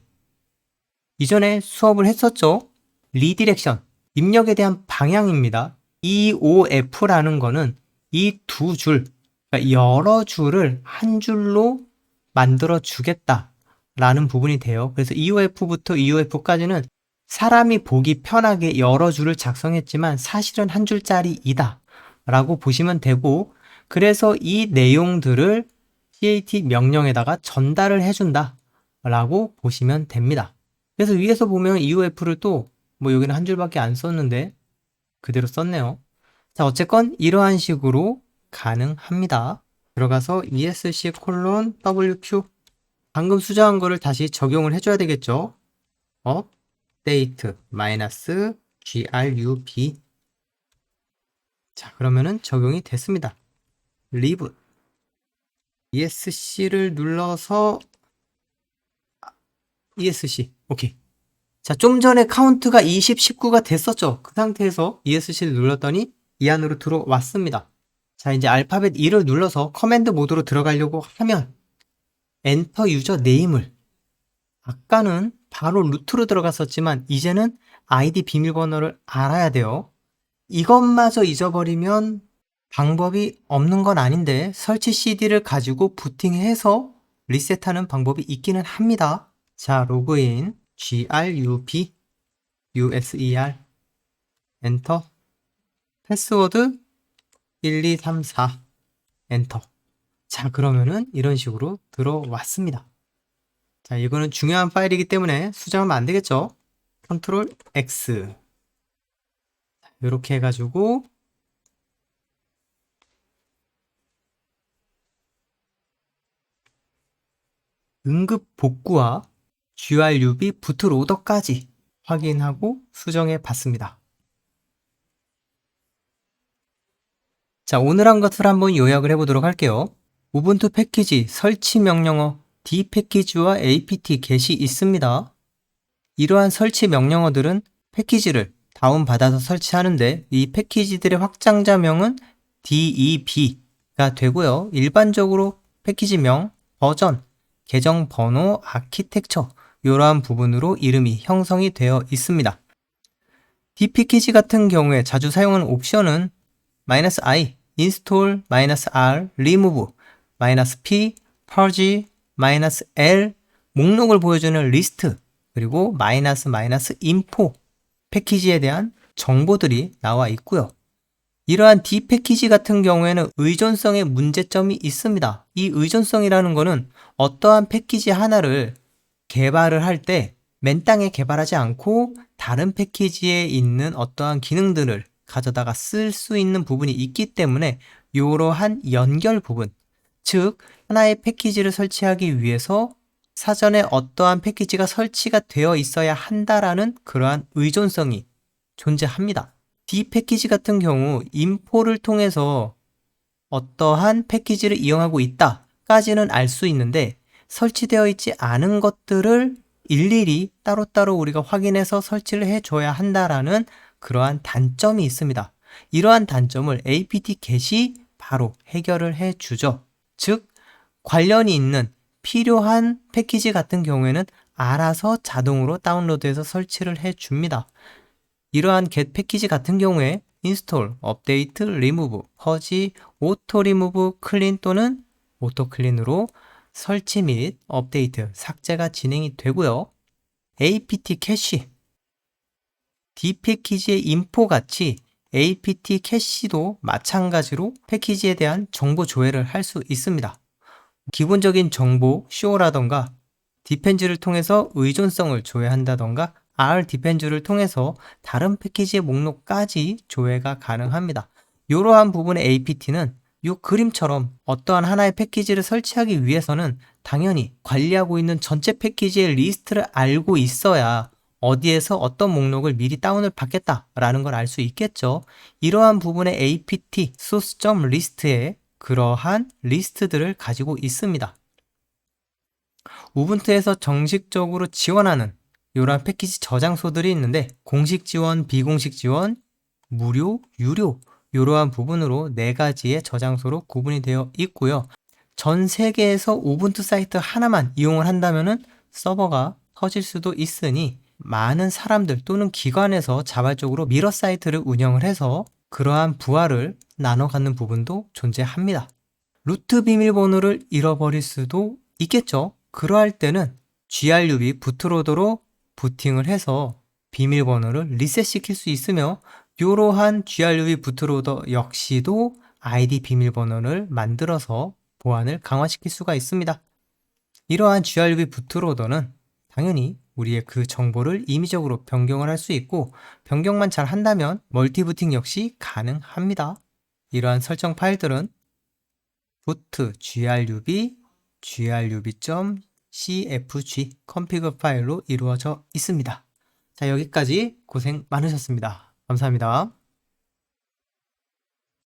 이전에 수업을 했었죠. 리디렉션 입력에 대한 방향입니다. EOF라는 거는 이 두 줄, 그러니까 여러 줄을 한 줄로 만들어 주겠다 라는 부분이 돼요. 그래서 EOF부터 EOF까지는 사람이 보기 편하게 여러 줄을 작성했지만 사실은 한 줄짜리이다 라고 보시면 되고, 그래서 이 내용들을 cat 명령에다가 전달을 해준다 라고 보시면 됩니다. 그래서 위에서 보면 EOF를 또 뭐 여기는 한 줄밖에 안 썼는데 그대로 썼네요. 자, 어쨌건 이러한 식으로 가능합니다. 들어가서 esc:/wq 방금 수정한 거를 다시 적용을 해줘야 되겠죠. update -grub. 자, 그러면은 적용이 됐습니다. reboot ESC를 눌러서 ESC 오케이. 자, 좀 전에 카운트가 20, 19가 됐었죠. 그 상태에서 ESC를 눌렀더니 이 안으로 들어왔습니다. 자, 이제 알파벳 2를 눌러서 커맨드 모드로 들어가려고 하면 엔터 유저 네임을, 아까는 바로 루트로 들어갔었지만 이제는 아이디 비밀번호를 알아야 돼요. 이것마저 잊어버리면 방법이 없는 건 아닌데 설치 CD를 가지고 부팅해서 리셋하는 방법이 있기는 합니다. 자, 로그인 grub user 엔터 패스워드 1234 엔터. 자, 그러면은 이런 식으로 들어왔습니다. 자, 이거는 중요한 파일이기 때문에 수정하면 안 되겠죠. 컨트롤 X 이렇게 해가지고 응급 복구와 grub 부트로더까지 확인하고 수정해 봤습니다. 자, 오늘 한 것을 한번 요약을 해보도록 할게요. 우분투 패키지 설치 명령어 D 패키지와 apt get이 있습니다. 이러한 설치 명령어들은 패키지를 다운받아서 설치하는데 이 패키지들의 확장자명은 DEB가 되고요. 일반적으로 패키지명, 버전, 계정 번호, 아키텍처 이러한 부분으로 이름이 형성이 되어 있습니다. D 패키지 같은 경우에 자주 사용하는 옵션은 -i, install, -r, remove, -p, purge, -l, 목록을 보여주는 리스트, 그리고 -info 패키지에 대한 정보들이 나와 있고요. 이러한 D 패키지 같은 경우에는 의존성의 문제점이 있습니다. 이 의존성이라는 거는 어떠한 패키지 하나를 개발을 할 때 맨 땅에 개발하지 않고 다른 패키지에 있는 어떠한 기능들을 가져다가 쓸 수 있는 부분이 있기 때문에 이러한 연결 부분, 즉 하나의 패키지를 설치하기 위해서 사전에 어떠한 패키지가 설치가 되어 있어야 한다라는 그러한 의존성이 존재합니다. D 패키지 같은 경우 인포를 통해서 어떠한 패키지를 이용하고 있다까지는 알 수 있는데 설치되어 있지 않은 것들을 일일이 따로따로 우리가 확인해서 설치를 해줘야 한다라는 그러한 단점이 있습니다. 이러한 단점을 apt get이 바로 해결을 해주죠. 즉 관련이 있는 필요한 패키지 같은 경우에는 알아서 자동으로 다운로드해서 설치를 해줍니다. 이러한 get 패키지 같은 경우에 install, update, remove, purge, auto remove, clean 또는 auto clean으로 설치 및 업데이트, 삭제가 진행이 되고요. apt cache, D 패키지의 인포 같이 apt cache도 마찬가지로 패키지에 대한 정보 조회를 할 수 있습니다. 기본적인 정보 show라던가 디펜즈를 통해서 의존성을 조회한다던가 r디펜즈를 통해서 다른 패키지의 목록까지 조회가 가능합니다. 이러한 부분의 apt는 이 그림처럼 어떠한 하나의 패키지를 설치하기 위해서는 당연히 관리하고 있는 전체 패키지의 리스트를 알고 있어야 어디에서 어떤 목록을 미리 다운을 받겠다라는 걸 알 수 있겠죠. 이러한 부분의 apt source.list에 그러한 리스트들을 가지고 있습니다. 우분투에서 정식적으로 지원하는 이러한 패키지 저장소들이 있는데 공식 지원, 비공식 지원, 무료, 유료 이러한 부분으로 4가지의 저장소로 구분이 되어 있고요. 전 세계에서 우분투 사이트 하나만 이용을 한다면 서버가 터질 수도 있으니 많은 사람들 또는 기관에서 자발적으로 미러 사이트를 운영을 해서 그러한 부하를 나눠 갖는 부분도 존재합니다. 루트 비밀번호를 잃어버릴 수도 있겠죠. 그러할 때는 GRUB 부트로더로 부팅을 해서 비밀번호를 리셋시킬 수 있으며 이러한 GRUB 부트로더 역시도 ID 비밀번호를 만들어서 보안을 강화시킬 수가 있습니다. 이러한 GRUB 부트로더는 당연히 우리의 그 정보를 임의적으로 변경을 할 수 있고 변경만 잘 한다면 멀티부팅 역시 가능합니다. 이러한 설정 파일들은 boot grub grub.cfg config 파일로 이루어져 있습니다. 자, 여기까지 고생 많으셨습니다. 감사합니다.